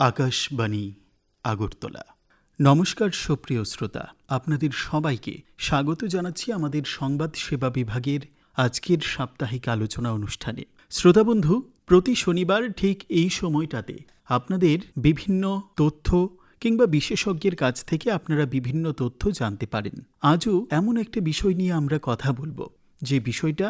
আকাশবাণী আগরতলা। নমস্কার সুপ্রিয় শ্রোতা, আপনাদের সবাইকে স্বাগত জানাচ্ছি আমাদের সংবাদ সেবা বিভাগের আজকের সাপ্তাহিক আলোচনা অনুষ্ঠানে। শ্রোতাবন্ধু, প্রতি শনিবার ঠিক এই সময়টাতে আপনাদের বিভিন্ন তথ্য কিংবা বিশেষজ্ঞের কাছ থেকে আপনারা বিভিন্ন তথ্য জানতে পারেন। আজও এমন একটা বিষয় নিয়ে আমরা কথা বলবো, যে বিষয়টা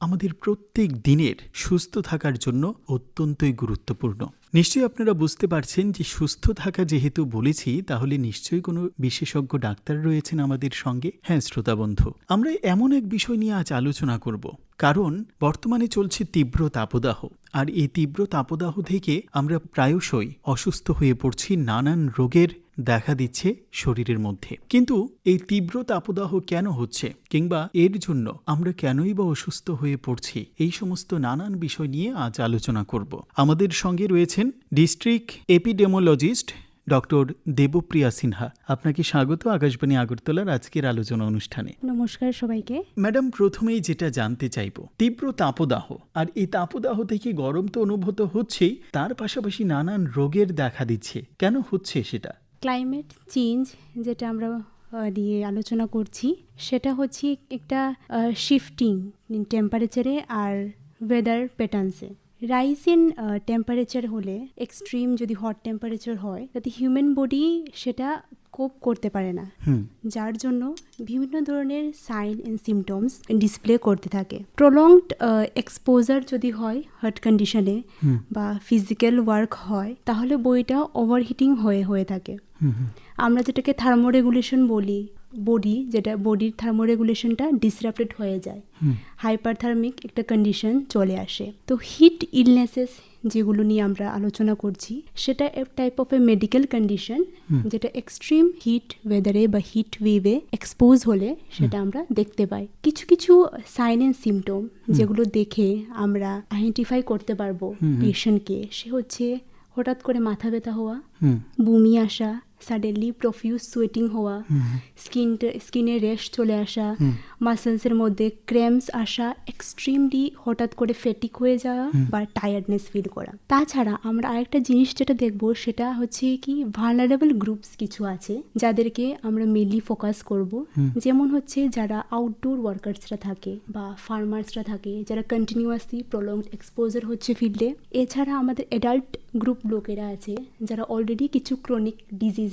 আমাদের প্রত্যেক দিনের সুস্থ থাকার জন্য অত্যন্তই গুরুত্বপূর্ণ। নিশ্চয়ই আপনারা বুঝতে পারছেন যে সুস্থ থাকা যেহেতু বলেছি, তাহলে নিশ্চয়ই কোনো বিশেষজ্ঞ ডাক্তার রয়েছেন আমাদের সঙ্গে। হ্যাঁ শ্রোতা বন্ধু, আমরা এমন এক বিষয় নিয়ে আজ আলোচনা করব, কারণ বর্তমানে চলছে তীব্র তাপদাহ, আর এই তীব্র তাপদাহ থেকে আমরা প্রায়শই অসুস্থ হয়ে পড়ছি, নানান রোগের দেখা দিচ্ছে শরীরের মধ্যে। কিন্তু এই তীব্র তাপদাহ কেন হচ্ছে, কিংবা এর জন্য আমরা কেনই বা অসুস্থ হয়ে পড়ছি, এই সমস্ত নানান বিষয় নিয়ে আজ আলোচনা করব। আমাদের সঙ্গে রয়েছেন ডিস্ট্রিক্ট এপিডেমোলজিস্ট ডক্টর দেবপ্রিয়া সিনহা। আপনাকে স্বাগত আকাশবাণী আগরতলার আজকের আলোচনা অনুষ্ঠানে। নমস্কার সবাইকে। ম্যাডাম, প্রথমেই যেটা জানতে চাইব, তীব্র তাপদাহ, আর এই তাপদাহ থেকে গরম তো অনুভূত হচ্ছেই, তার পাশাপাশি নানান রোগের দেখা দিচ্ছে, কেন হচ্ছে সেটা? ক্লাইমেট চেঞ্জ যেটা আমরা নিয়ে আলোচনা করছি, সেটা হচ্ছে একটা শিফটিং টেম্পারেচারে আর ওয়েদার প্যাটার্নসে। রাইজ ইন টেম্পারেচার হলে, এক্সট্রিম যদি হট টেম্পারেচার হয়, তাতে হিউম্যান বডি সেটা কোপ করতে পারে না, যার জন্য বিভিন্ন ধরনের সাইন অ্যান্ড সিমটমস ডিসপ্লে করতে থাকে। প্রলংড এক্সপোজার যদি হয় হট কন্ডিশনে বা ফিজিক্যাল ওয়ার্ক হয়, তাহলে বডিটা ওভারহিটিং হয়ে থাকে। আমরা যেটাকে থার্মোরেগুলেশন বলি, বডির থার্মোরেগুলেশনটা ডিসরাপ্টেড হয়ে যায়, হাইপারথার্মিক একটা কন্ডিশন চলে আসে। তো হিট ইলনেসেস যেগুলো নিয়ে আমরা আলোচনা করছি, সেটা এক type of A medical condition, যেটা এক্সট্রিম হিট ওয়েদারে বা হিট ওয়েভে এক্সপোজ হলে সেটা আমরা দেখতে পাই। কিছু কিছু সাইন অ্যান্ড সিমটম যেগুলো দেখে আমরা আইডেন্টিফাই করতে পারবো পেশেন্টকে, সে হচ্ছে হঠাৎ করে মাথা ব্যথা হওয়া, বমি আসা, সাডেনলি প্রফিউজ সোয়েটিং হওয়া, স্কিনে র্যাশ চলে আসা, মাসেলসের মধ্যে ক্র্যাম্পস আসা, এক্সট্রিমলি হঠাৎ করে ফ্যাটিক হয়ে যাওয়া বা টায়ার্ডনেস ফিল করা। তাছাড়া আমরা আরেকটা জিনিস যেটা দেখব, সেটা হচ্ছে কি ভালনারেবল গ্রুপস কিছু আছে যাদেরকে আমরা মেনলি ফোকাস করব, যেমন হচ্ছে যারা আউটডোর ওয়ার্কার্সরা থাকে বা ফার্মার্সরা থাকে, যারা কন্টিনিউয়াসলি প্রলংড এক্সপোজার হচ্ছে ফিল্ডে। এছাড়া আমাদের অ্যাডাল্ট গ্রুপ লোকেরা আছে যারা অলরেডি কিছু ক্রনিক ডিজিজে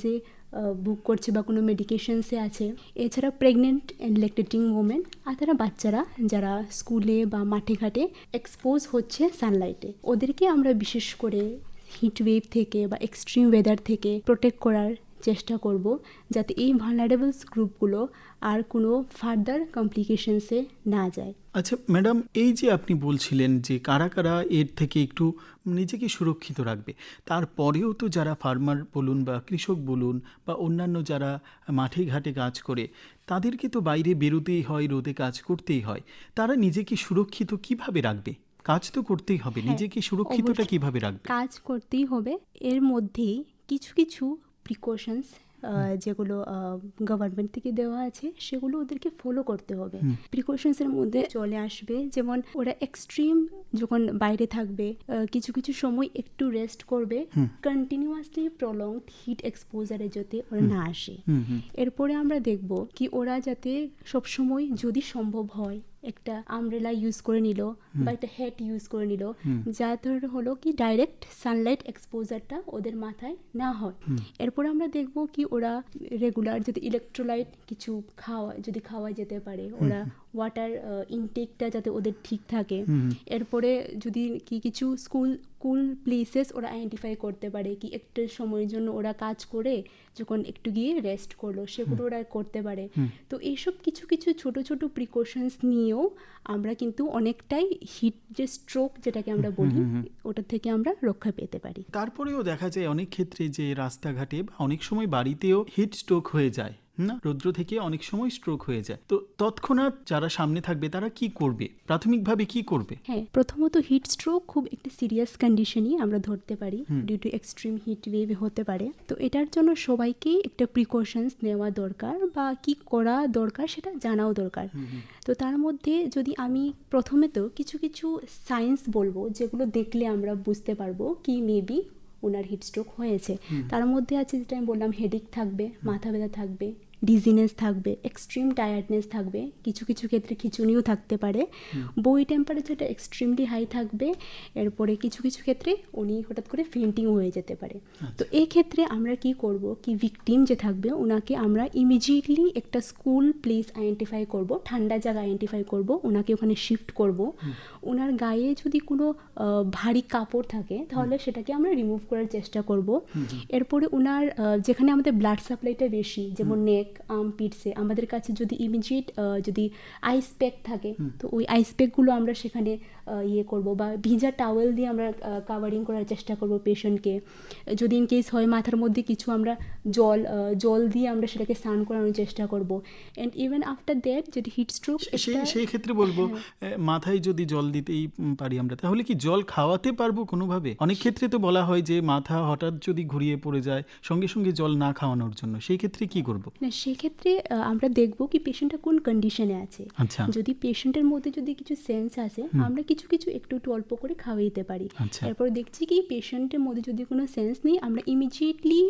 বুক করছে বা কোনো মেডিকেশনসে আছে। এছাড়া প্রেগনেন্ট অ্যান্ড ল্যাকটেটিং ওমেন, আর তারা বাচ্চারা যারা স্কুলে বা মাঠে ঘাটে এক্সপোজ হচ্ছে সানলাইটে, ওদেরকে আমরা বিশেষ করে হিট ওয়েভ থেকে বা এক্সট্রিম ওয়েদার থেকে প্রোটেক্ট করার চেষ্টা করব, যাতে এই ভালনারেবলস গ্রুপগুলো আর কোনো ফার্দার কমপ্লিকেশনসে না যায়। আচ্ছা ম্যাডাম, এই যে আপনি বলছিলেন যে কারা কারা এর থেকে একটু নিজেকে সুরক্ষিত রাখবে, তারপরেও তো যারা ফার্মার বলুন বা কৃষক বলুন বা অন্যান্য যারা মাঠে ঘাটে কাজ করে, তাদেরকে তো বাইরে বেরোতেই হয়, রোদে কাজ করতেই হয়। তারা নিজেকে সুরক্ষিত কিভাবে রাখবে? কাজ তো করতেই হবে, নিজেকে সুরক্ষিতটা কিভাবে রাখবে? কাজ করতেই হবে। এর মধ্যেই কিছু কিছু প্রিকশনস যেগুলো গভর্নমেন্ট থেকে দেওয়া আছে, সেগুলো ওদেরকে ফলো করতে হবে। প্রিকশনসের মধ্যে চলে আসবে, যেমন ওরা এক্সট্রিম যখন বাইরে থাকবে, কিছু কিছু সময় একটু রেস্ট করবে, কন্টিনিউয়াসলি প্রলংড হিট এক্সপোজারে যাতে ওরা না আসে। এরপরে আমরা দেখব কি ওরা যাতে সবসময় যদি সম্ভব হয় একটা আমব্রেলা ইউজ করে নিল বা একটা হ্যাট ইউজ করে নিল, যাতে হলো কি ডাইরেক্ট সানলাইট এক্সপোজারটা ওদের মাথায় না হয়। এরপর আমরা দেখব কি ওরা রেগুলার যদি ইলেকট্রোলাইট কিছু খাওয়া যেতে পারে, ওরা ওয়াটার ইনটেকটা যাতে ওদের ঠিক থাকে। এরপরে যদি কি কিছু কুল প্লেসেস ওরা আইডেন্টিফাই করতে পারে, কি একটা সময়ের জন্য ওরা কাজ করে যখন একটু গিয়ে রেস্ট করলো, সেগুলো ওরা করতে পারে। তো এইসব কিছু কিছু ছোট ছোট প্রিকশনস নিয়েও আমরা কিন্তু অনেকটাই হিট যে স্ট্রোক যেটাকে আমরা বলি, ওটা থেকে আমরা রক্ষা পেতে পারি। তারপরেও দেখা যায় অনেক ক্ষেত্রে যে রাস্তাঘাটে বা অনেক সময় বাড়িতেও হিট স্ট্রোক হয়ে যায়, না, রৌদ্র থেকে অনেক সময় স্ট্রোক হয়ে যায়। তো তৎক্ষণাৎ যারা সামনে থাকবে তারা কি করবে, প্রাথমিকভাবে কি করবে? হ্যাঁ, প্রথমত হিট স্ট্রোক খুব একটা সিরিয়াস কন্ডিশনই আমরা ধরতে পারি, due to extreme heat wave হতে পারে। তো এটার জন্য সবাইকেই একটা প্রিকশনস নেওয়া দরকার বা কি করা দরকার সেটা জানাও দরকার। তো তার মধ্যে যদি আমি প্রথমে তো কিছু কিছু সাইন্স বলবো, যেগুলো দেখলে আমরা বুঝতে পারবো কি মেবি ওনার হিটস্ট্রোক হয়েছে। তার মধ্যে আছে যেটা আমি বললাম, হেডেক থাকবে, মাথা ব্যথা থাকবে, ডিজিনেস থাকবে, এক্সট্রিম টায়ার্ডনেস থাকবে, কিছু কিছু ক্ষেত্রে খিঁচুনিও থাকতে পারে, বডি টেম্পারেচারটা এক্সট্রিমলি হাই থাকবে, এরপরে কিছু কিছু ক্ষেত্রে উনি হঠাৎ করে ফেন্টিংও হয়ে যেতে পারে। তো এই ক্ষেত্রে আমরা কি করব, কি ভিকটিম যে থাকবে ওনাকে আমরা ইমিডিয়েটলি একটা স্কুল প্লেস আইডেন্টিফাই করব, ঠান্ডা জায়গা আইডেন্টিফাই করব, ওনাকে ওখানে শিফট করব। ওনার গায়ে যদি কোনো ভারী কাপড় থাকে তাহলে সেটাকে আমরা রিমুভ করার চেষ্টা করব। এরপরে ওনার যেখানে আমাদের ব্লাড সাপ্লাইটা বেশি, যেমন নেক, আর্ম, পিটসে, আমাদের কাছে যদি ইমিডিয়েট যদি আইস প্যাক থাকে তো ওই আইস প্যাকগুলো আমরা সেখানে ইয়ে করব, বা ভিজা টাওয়েল দিয়ে আমরা কাভারিং করার চেষ্টা করব পেশেন্টকে। যদি ইন কেস হয় মাথার মধ্যে কিছু, আমরা জল দিয়ে আমরা সেটাকে স্নান করানোর চেষ্টা করব। অ্যান্ড ইভেন আফটার দ্যাট যদি হিট স্ট্রোক, সেই ক্ষেত্রে বলবো মাথায় যদি জল দিতেই পারি আমরা, তাহলে কি জল খাওয়াতে পারবো কোনোভাবে? অনেক ক্ষেত্রে তো বলা হয় যে মাথা হঠাৎ যদি ঘুরিয়ে পড়ে যায় সঙ্গে সঙ্গে জল না খাওয়ানোর জন্য, সেই ক্ষেত্রে কি করব? না, সেক্ষেত্রে আমরা দেখব কি পেশেন্টটা কোন কন্ডিশনে আছে। আচ্ছা। যদি পেশেন্টের মধ্যে যদি কিছু সেন্স আছে আমরা কিছু কিছু একটু অল্প করে খাওয়াইতে পারি। আচ্ছা। এরপর দেখছি কি পেশেন্টের মধ্যে যদি কোনো সেন্স নেই, আমরা ইমিডিয়েটলি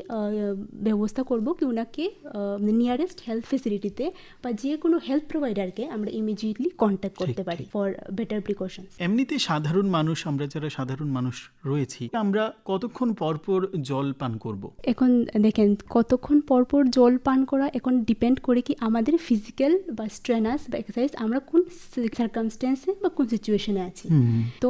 ব্যবস্থা করব কি ওনাকে নিয়ারেস্ট হেলথ ফেসিলিটিতে বা যে কোনো হেলথ প্রোভাইডারকে আমরা ইমিডিয়েটলি কন্ট্যাক্ট করতে পারি ফর বেটার প্রিকশনস। এমনিতে সাধারণ মানুষ, আমরা যারা সাধারণ মানুষ রয়েছি, আমরা কতক্ষণ পরপর জল পান করব? এখন দেখেন কতক্ষণ পরপর জল পান করা এখন ডিপেন্ড করে কি আমাদের ফিজিক্যাল বা স্ট্রেনাস বা এক্সারসাইজ আমরা কোন সার্কামস্টেন্সে বা কোন সিচুয়েশনে আছি। তো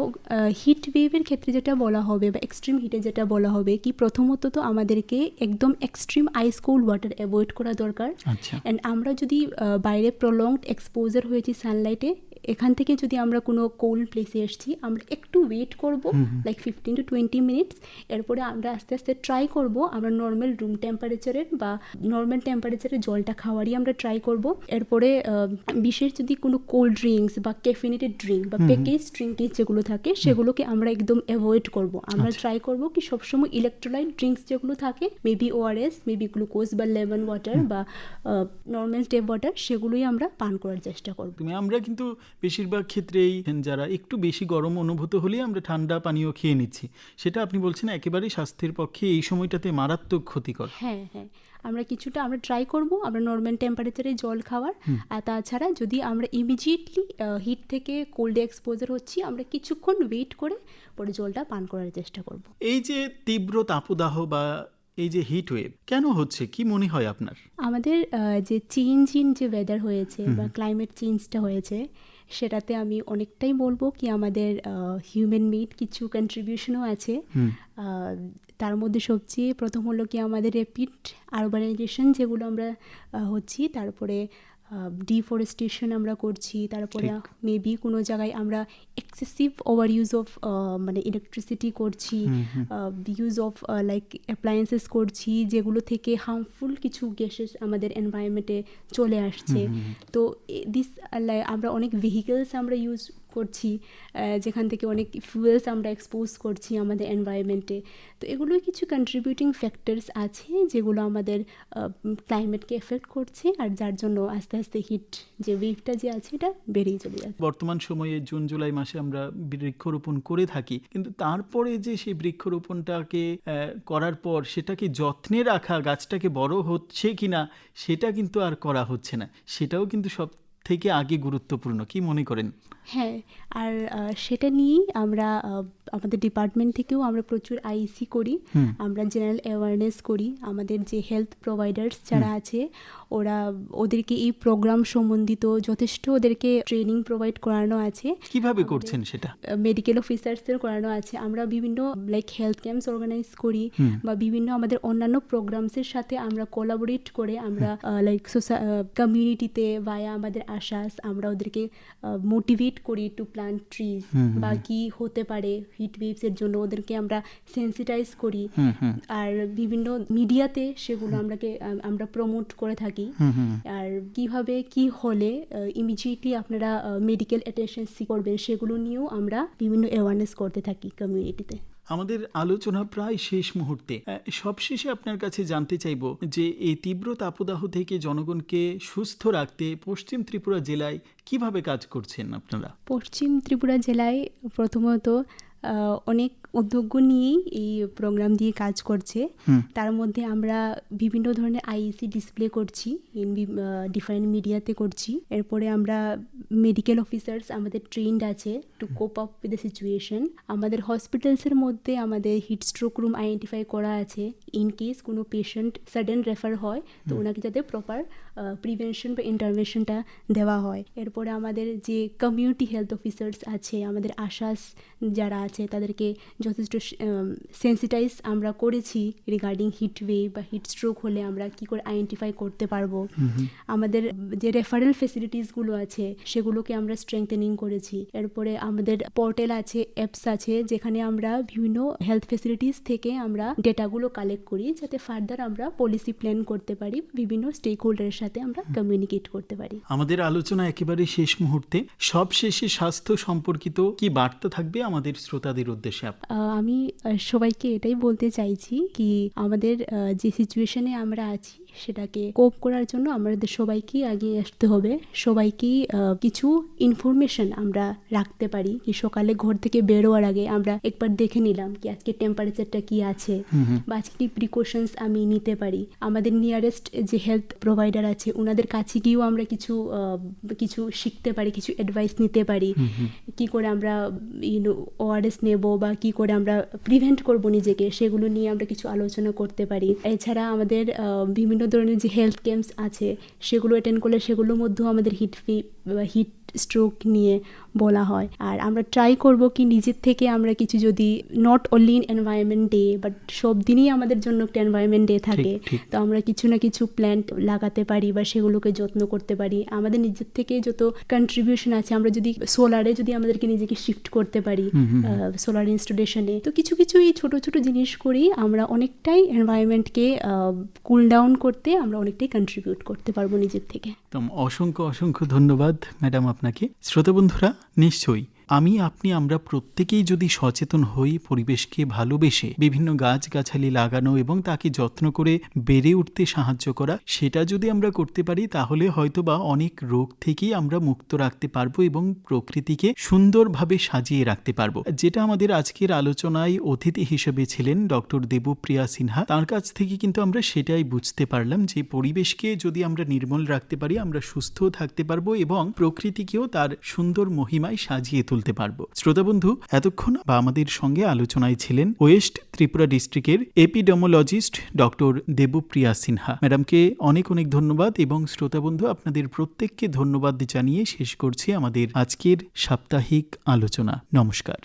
হিট ওয়েভের ক্ষেত্রে যেটা বলা হবে বা এক্সট্রিম হিটে যেটা বলা হবে কি প্রথমত তো আমাদেরকে একদম এক্সট্রিম আইস কোল্ড ওয়াটার অ্যাভয়েড করা দরকার। আচ্ছা। অ্যান্ড আমরা যদি বাইরে প্রলংড এক্সপোজার হয়েছি সানলাইটে, এখান থেকে যদি আমরা কোনো কোল্ড প্লেসে এসেছি আমরা একটু ওয়েট করব, লাইক 15 to 20 মিনিটস। এরপরে আমরা আস্তে আস্তে ট্রাই করব আমরা নর্মাল রুম টেম্পারেচারের বা নর্মাল টেম্পারেচারের জলটা খাওয়ারই আমরা ট্রাই করব। এরপরে বিশেষ যদি কোনো কোল্ড ড্রিঙ্কস বা ক্যাফিনেটেড ড্রিঙ্ক বা প্যাকেজ ড্রিঙ্ক যেগুলো থাকে সেগুলোকে আমরা একদম অ্যাভয়েড করব। আমরা ট্রাই করব কি সবসময় ইলেকট্রোলাইট ড্রিঙ্কস যেগুলো থাকে, মেবি ওআরএস, মেবি গ্লুকোজ বা লেমন ওয়াটার বা নর্মাল টেপ ওয়াটার, সেগুলোই আমরা পান করার চেষ্টা করব। আমরা কিন্তু বেশিরভাগ ক্ষেত্রেই যারা একটু বেশি গরম অনুভূত হলেই আমরা ঠান্ডা পানীয় খেয়ে নিচ্ছি, সেটা আপনি বলছেন একেবারেই স্বাস্থ্যের পক্ষে এই সময়টাতে মারাত্মক ক্ষতিকর। হ্যাঁ, আমরা কিছুটা আমরা ট্রাই করব আমরা নর্মাল টেম্পারেচারে জল খাওয়ার। আর তাছাড়া যদি আমরা ইমিডিয়েটলি হিট থেকে কোল্ডে এক্সপোজার হচ্ছি আমরা কিছুক্ষণ ওয়েট করে পরে জলটা পান করার চেষ্টা করব। এই যে তীব্র তাপদাহ বা এই যে হিট ওয়েভ কেন হচ্ছে, কি মনে হয় আপনার? আমাদের যে চেঞ্জ ইন যে ওয়েদার হয়েছে বা ক্লাইমেট চেঞ্জটা হয়েছে সেটাতে আমি অনেকটাই বলবো কি আমাদের হিউম্যান মেড কিছু কন্ট্রিবিউশনও আছে। তার মধ্যে সবচেয়ে প্রথম হলো কি আমাদের র্যাপিড আরবানাইজেশন যেগুলো আমরা হচ্ছি, তারপরে ডিফরেস্টেশন আমরা করছি, তারপরে মেবি কোনো জায়গায় আমরা এক্সেসিভ ওভার ইউজ অফ মানে ইলেকট্রিসিটি করছি, ইউজ অফ লাইক অ্যাপ্লায়েন্সেস করছি যেগুলো থেকে হার্মফুল কিছু গ্যাসেস আমাদের এনভায়রনমেন্টে চলে আসছে। তো দিস আমরা অনেক ভেহিকেলস আমরা ইউজ করছি যেখান থেকে অনেক ফুয়েলস আমরা এক্সপোজ করছি আমাদের এনভায়রনমেন্টে। তো এগুলোই কিছু কন্ট্রিবিউটিং ফ্যাক্টরস আছে যেগুলো আমাদের ক্লাইমেটকে এফেক্ট করছে আর যার জন্য আস্তে আস্তে হিট যে ওয়েভটা যে আছে এটা বেড়েই চলে যাচ্ছে। বর্তমান সময়ে জুন জুলাই মাসে আমরা বৃক্ষরোপণ করে থাকি, কিন্তু তারপরে যে সেই বৃক্ষরোপণটাকে করার পর সেটাকে যত্নে রাখা, গাছটাকে বড় হচ্ছে কিনা সেটা কিন্তু আর করা হচ্ছে না, সেটাও কিন্তু সব থেকে আগে গুরুত্বপূর্ণ। কি মনে করেন? হ্যাঁ, আর সেটা নিয়েই আমরা আমাদের ডিপার্টমেন্ট থেকেও আমরা প্রচুর আইসি করি, আমরা জেনারেল অ্যাওয়ারনেস করি। আমাদের যে হেলথ প্রোভাইডার্স যারা আছে ওদেরকে এই প্রোগ্রাম সম্বন্ধিত যথেষ্ট ওদেরকে ট্রেনিং প্রোভাইড করানো আছে। কিভাবে করছেন সেটা? মেডিকেল অফিসার্সদের করানো আছে। আমরা বিভিন্ন লাইক হেলথ ক্যাম্পস অর্গানাইজ করি বা বিভিন্ন আমাদের অন্যান্য প্রোগ্রামসের সাথে আমরা কোলাবোরেট করে আমরা লাইক কমিউনিটিতে ভায়া আমাদের আশাস আমরা ওদেরকে মোটিভেট করি টু প্ল্যান্ট ট্রিজ বা কি হতে পারে হিট ওয়েভসের জন্য ওদেরকে আমরা সেন্সিটাইজ করি। আর বিভিন্ন মিডিয়াতে সেগুলো আমরা প্রমোট করে থাকি। আর কিভাবে কি হলে ইমিডিয়েটলি আপনারা মেডিকেল অ্যাটেনশন করবেন সেগুলো নিয়েও আমরা বিভিন্ন অ্যাওয়ারনেস করতে থাকি কমিউনিটিতে। আমাদের আলোচনা প্রায় শেষ মুহূর্তে, সবশেষে আপনার কাছে জানতে চাইব যে এই তীব্র তাপদাহ থেকে জনগণকে সুস্থ রাখতে পশ্চিম ত্রিপুরা জেলায় কিভাবে কাজ করছেন আপনারা? পশ্চিম ত্রিপুরা জেলায় প্রথমত অনেক উদ্যোগ নিয়েই এই প্রোগ্রাম দিয়ে কাজ করছে। তার মধ্যে আমরা বিভিন্ন ধরনের আইইসি ডিসপ্লে করছি, ইন ডিফারেন্ট মিডিয়াতে করছি। এরপরে আমরা মেডিকেল অফিসার্স আমাদের ট্রেন্ড আছে two cope up with the situation. আমাদের হসপিটালসের মধ্যে আমাদের হিট স্ট্রোক রুম আইডেন্টিফাই করা আছে। ইন কেস কোনো পেশেন্ট সাডেন রেফার হয় তো ওনাকে যাতে প্রপার প্রিভেনশন বা ইন্টারভেনশনটা দেওয়া হয়। এরপরে আমাদের যে কমিউনিটি হেলথ অফিসার্স আছে, আমাদের আশাস যারা আছে তাদেরকে যথেষ্ট সেন্সিটাইজ আমরা করেছি রিগার্ডিং হিট ওয়েভ বা হিট স্ট্রোক হলে আমরা কি করে আইডেন্টিফাই করতে পারবো। আমাদের যে রেফারেল ফেসিলিটিসগুলো আছে সেগুলোকে আমরা স্ট্রেংথেনিং করেছি। এরপরে আমাদের পোর্টাল আছে, অ্যাপস আছে, যেখানে আমরা বিভিন্ন হেলথ ফেসিলিটিস থেকে আমরা ডেটাগুলো কালেক্ট করি যাতে ফার্দার আমরা পলিসি প্ল্যান করতে পারি, বিভিন্ন স্টেক হোল্ডারের সাথে আমরা কমিউনিকেট করতে পারি। আমাদের আলোচনা একেবারে শেষ মুহূর্তে, সব শেষে স্বাস্থ্য সম্পর্কিত কি বার্তা থাকবে আমাদের শ্রোতাদের উদ্দেশ্যে? আমি সবাইকে এটাই বলতে চাইছি কি আমাদের যে সিচুয়েশনে আমরা আছি সেটাকে কোপ করার জন্য আমাদের সবাইকেই এগিয়ে আসতে হবে। সবাইকেই কিছু ইনফরমেশন আমরা রাখতে পারি কি সকালে ঘর থেকে বেরোয়ার আগে আমরা একবার দেখে নিলাম কি আজকে টেম্পারেচারটা কি আছে বা আজকে কি প্রিকশনস আমি নিতে পারি। আমাদের নিয়ারেস্ট যে হেলথ প্রোভাইডার আছে ওনাদের কাছে গিয়েও আমরা কিছু শিখতে পারি, কিছু অ্যাডভাইস নিতে পারি কি করে আমরা ওআরএস নেব বা কি করে আমরা প্রিভেন্ট করব নিজেকে, সেগুলো নিয়ে আমরা কিছু আলোচনা করতে পারি। এছাড়া আমাদের বিভিন্ন ধরনের যে হেলথ ক্যাম্পস আছে সেগুলো অ্যাটেন্ড করলে সেগুলোর মধ্যেও আমাদের হিট স্ট্রোক নিয়ে বলা হয়। আর আমরা ট্রাই করব কি নিজের থেকে আমরা কিছু, যদি not only in environment day but সব দিনই আমাদের জন্য একটা এনভায়রনমেন্ট ডে থাকে, তো আমরা কিছু না কিছু প্ল্যান্ট লাগাতে পারি বা সেগুলোকে যত্ন করতে পারি। আমাদের নিজের থেকে যত কন্ট্রিবিউশন আছে, আমরা যদি সোলারে যদি আমাদেরকে নিজেকে শিফট করতে পারি সোলার ইনস্টলেশনে, তো কিছু এই ছোট ছোট জিনিস করি আমরা অনেকটাই এনভায়রনমেন্টকে কুল ডাউন করতে আমরা অনেকটাই কন্ট্রিবিউট করতে পারবো নিজের থেকে। অসংখ্য ধন্যবাদ ম্যাডাম আপনাকে। শ্রোতা বন্ধুরা, নিশ্চয়ই আমরা প্রত্যেকেই যদি সচেতন হই, পরিবেশকে ভালোবেসে বিভিন্ন গাছগাছালি লাগানো এবং তাকে যত্ন করে বেড়ে উঠতে সাহায্য করা, সেটা যদি আমরা করতে পারি তাহলে হয়তোবা অনেক রোগ থেকেই আমরা মুক্ত রাখতে পারবো এবং প্রকৃতিকে সুন্দরভাবে সাজিয়ে রাখতে পারবো। যেটা আমাদের আজকের আলোচনায় অতিথি হিসেবে ছিলেন ডক্টর দেবপ্রিয়া সিনহা, তার কাছ থেকে কিন্তু আমরা সেটাই বুঝতে পারলাম যে পরিবেশকে যদি আমরা নির্মল রাখতে পারি আমরা সুস্থ থাকতে পারবো এবং প্রকৃতিকেও তার সুন্দর মহিমায় সাজিয়ে তুলতে পারবো। শ্রোতা বন্ধু, এতক্ষণ আমাদের সঙ্গে আলোচনায় ছিলেন ওয়েস্ট ত্রিপুরা ডিস্ট্রিক্টের এপিডেমোলজিস্ট ডক্টর দেবপ্রিয়া সিনহা। ম্যাডামকে অনেক ধন্যবাদ এবং শ্রোতা বন্ধু আপনাদের প্রত্যেককে ধন্যবাদ জানিয়ে শেষ করছি আমাদের আজকের সাপ্তাহিক আলোচনা। নমস্কার।